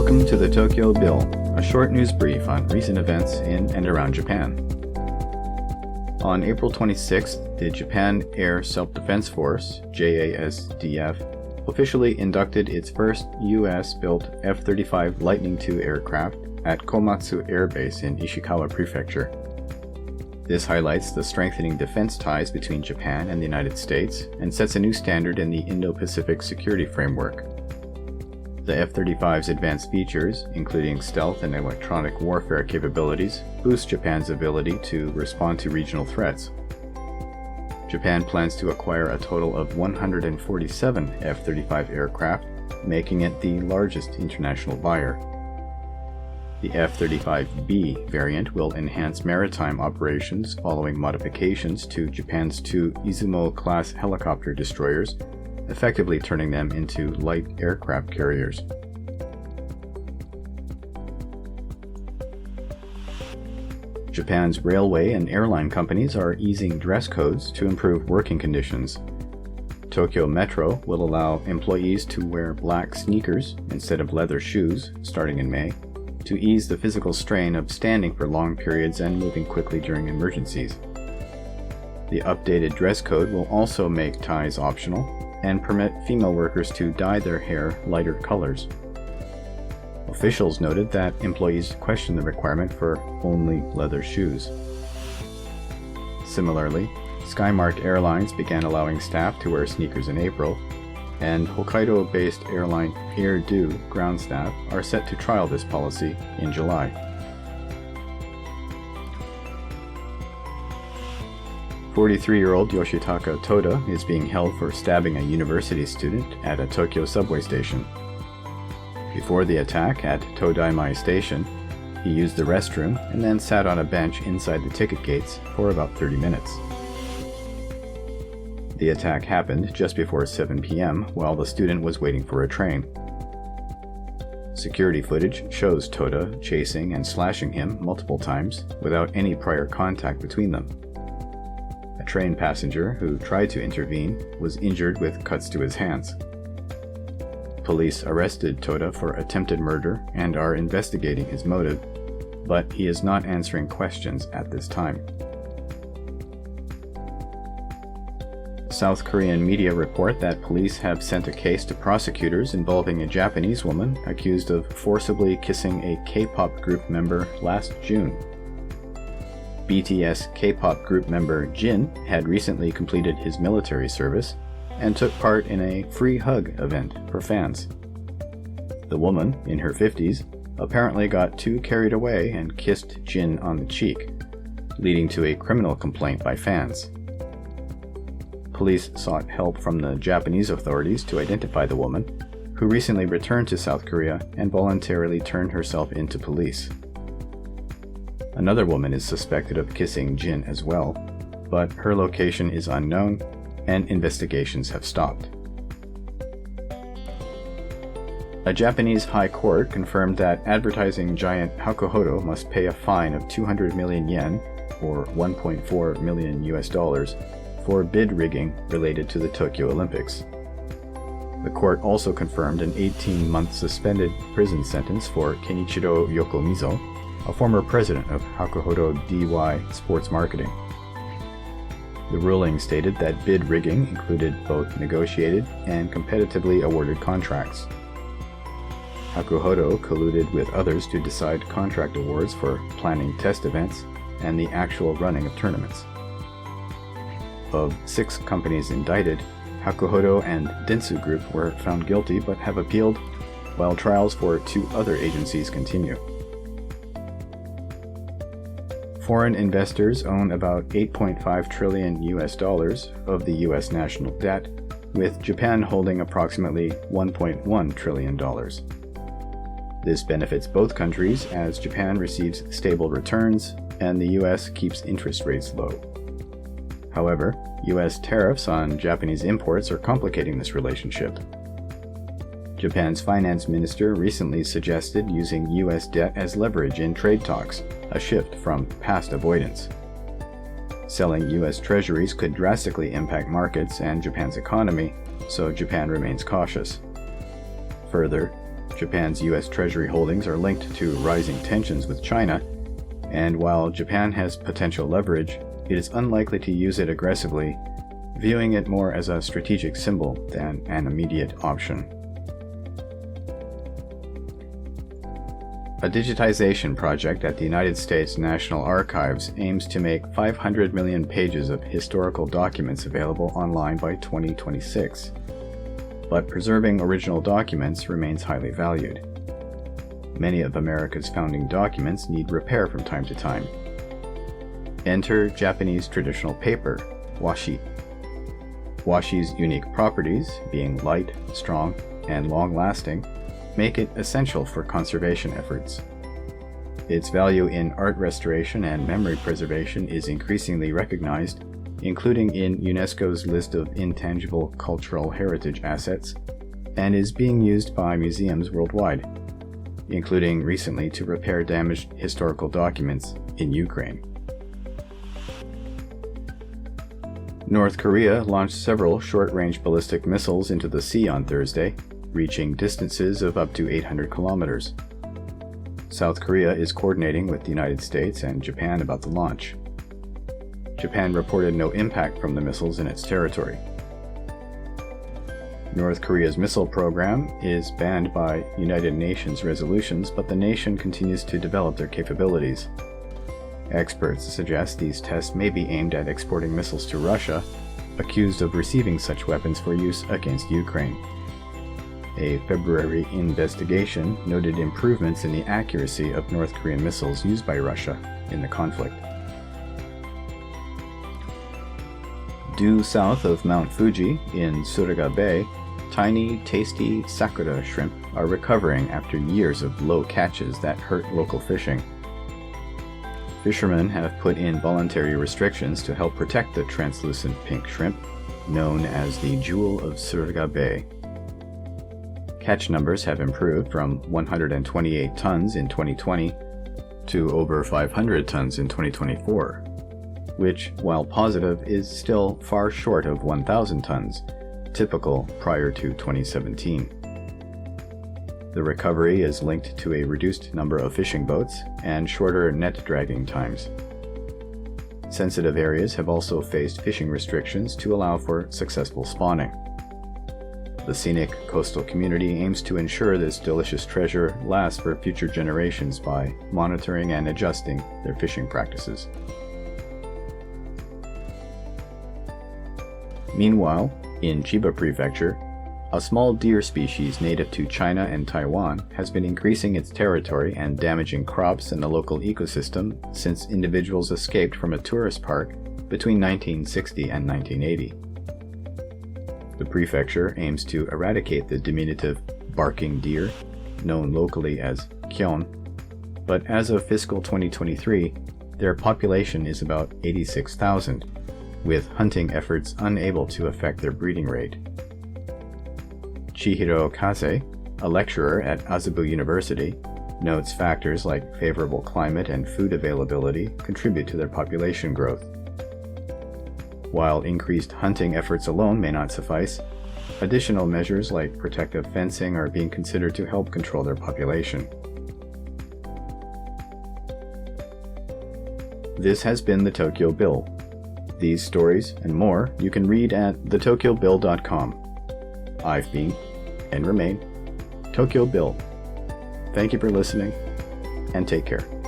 Welcome to the Tokyo Bill, a short news brief on recent events in and around Japan. On April 26th, the Japan Air Self-Defense Force, JASDF, officially inducted its first U.S.-built F-35 Lightning II aircraft at Komatsu Air Base in Ishikawa Prefecture. This highlights the strengthening defense ties between Japan and the United States and sets a new standard in the Indo-Pacific security framework. The F-35's advanced features, including stealth and electronic warfare capabilities, boost Japan's ability to respond to regional threats. Japan plans to acquire a total of 147 F-35 aircraft, making it the largest international buyer. The F-35B variant will enhance maritime operations following modifications to Japan's two Izumo-class helicopter destroyers, effectively turning them into light aircraft carriers. Japan's railway and airline companies are easing dress codes to improve working conditions. Tokyo Metro will allow employees to wear black sneakers instead of leather shoes starting in May, to ease the physical strain of standing for long periods and moving quickly during emergencies. The updated dress code will also make ties optional and permit female workers to dye their hair lighter colors. Officials noted that employees questioned the requirement for only leather shoes. Similarly, Skymark Airlines began allowing staff to wear sneakers in April, and Hokkaido-based airline Air-Do ground staff are set to trial this policy in July. 43-year-old Yoshitaka Toda is being held for stabbing a university student at a Tokyo subway station. Before the attack at Todaimai Station, he used the restroom and then sat on a bench inside the ticket gates for about 30 minutes. The attack happened just before 7 p.m. while the student was waiting for a train. Security footage shows Toda chasing and slashing him multiple times without any prior contact between them. A train passenger who tried to intervene was injured with cuts to his hands. Police arrested Toda for attempted murder and are investigating his motive, but he is not answering questions at this time. South Korean media report that police have sent a case to prosecutors involving a Japanese woman accused of forcibly kissing a K-pop group member last June. BTS K-pop group member Jin had recently completed his military service and took part in a free hug event for fans. The woman, in her 50s, apparently got too carried away and kissed Jin on the cheek, leading to a criminal complaint by fans. Police sought help from the Japanese authorities to identify the woman, who recently returned to South Korea and voluntarily turned herself into police. Another woman is suspected of kissing Jin as well, but her location is unknown and investigations have stopped. A Japanese high court confirmed that advertising giant Hakuhodo must pay a fine of 200 million yen, or $1.4 million, for bid rigging related to the Tokyo Olympics. The court also confirmed an 18-month suspended prison sentence for Kenichiro Yokomizo, a former president of Hakuhodo DY Sports Marketing. The ruling stated that bid rigging included both negotiated and competitively awarded contracts. Hakuhodo colluded with others to decide contract awards for planning test events and the actual running of tournaments. Of 6 companies indicted, Hakuhodo and Dentsu Group were found guilty but have appealed, while trials for 2 other agencies continue. Foreign investors own about $8.5 trillion of the U.S. national debt, with Japan holding approximately $1.1 trillion. This benefits both countries as Japan receives stable returns and the U.S. keeps interest rates low. However, U.S. tariffs on Japanese imports are complicating this relationship. Japan's finance minister recently suggested using U.S. debt as leverage in trade talks, a shift from past avoidance. Selling U.S. treasuries could drastically impact markets and Japan's economy, so Japan remains cautious. Further, Japan's U.S. Treasury holdings are linked to rising tensions with China, and while Japan has potential leverage, it is unlikely to use it aggressively, viewing it more as a strategic symbol than an immediate option. A digitization project at the United States National Archives aims to make 500 million pages of historical documents available online by 2026. But preserving original documents remains highly valued. Many of America's founding documents need repair from time to time. Enter Japanese traditional paper, washi. Washi's unique properties, being light, strong, and long-lasting, make it essential for conservation efforts. Its value in art restoration and memory preservation is increasingly recognized, including in UNESCO's list of intangible cultural heritage assets, and is being used by museums worldwide, including recently to repair damaged historical documents in Ukraine. North Korea launched several short-range ballistic missiles into the sea on Thursday, reaching distances of up to 800 kilometers. South Korea is coordinating with the United States and Japan about the launch. Japan reported no impact from the missiles in its territory. North Korea's missile program is banned by United Nations resolutions, but the nation continues to develop their capabilities. Experts suggest these tests may be aimed at exporting missiles to Russia, accused of receiving such weapons for use against Ukraine. A February investigation noted improvements in the accuracy of North Korean missiles used by Russia in the conflict. Due south of Mount Fuji in Tsuruga Bay, tiny, tasty sakura shrimp are recovering after years of low catches that hurt local fishing. Fishermen have put in voluntary restrictions to help protect the translucent pink shrimp, known as the Jewel of Tsuruga Bay. Catch numbers have improved from 128 tons in 2020 to over 500 tons in 2024, which, while positive, is still far short of 1,000 tons, typical prior to 2017. The recovery is linked to a reduced number of fishing boats and shorter net dragging times. Sensitive areas have also faced fishing restrictions to allow for successful spawning. The scenic coastal community aims to ensure this delicious treasure lasts for future generations by monitoring and adjusting their fishing practices. Meanwhile, in Chiba Prefecture, a small deer species native to China and Taiwan has been increasing its territory and damaging crops and the local ecosystem since individuals escaped from a tourist park between 1960 and 1980. The prefecture aims to eradicate the diminutive barking deer, known locally as kyon, but as of fiscal 2023, their population is about 86,000, with hunting efforts unable to affect their breeding rate. Chihiro Kase, a lecturer at Azubu University, notes factors like favorable climate and food availability contribute to their population growth. While increased hunting efforts alone may not suffice, additional measures like protective fencing are being considered to help control their population. This has been the Tokyo Bill. These stories and more you can read at theTokyoBill.com. I've been, and remain, Tokyo Bill. Thank you for listening, and take care.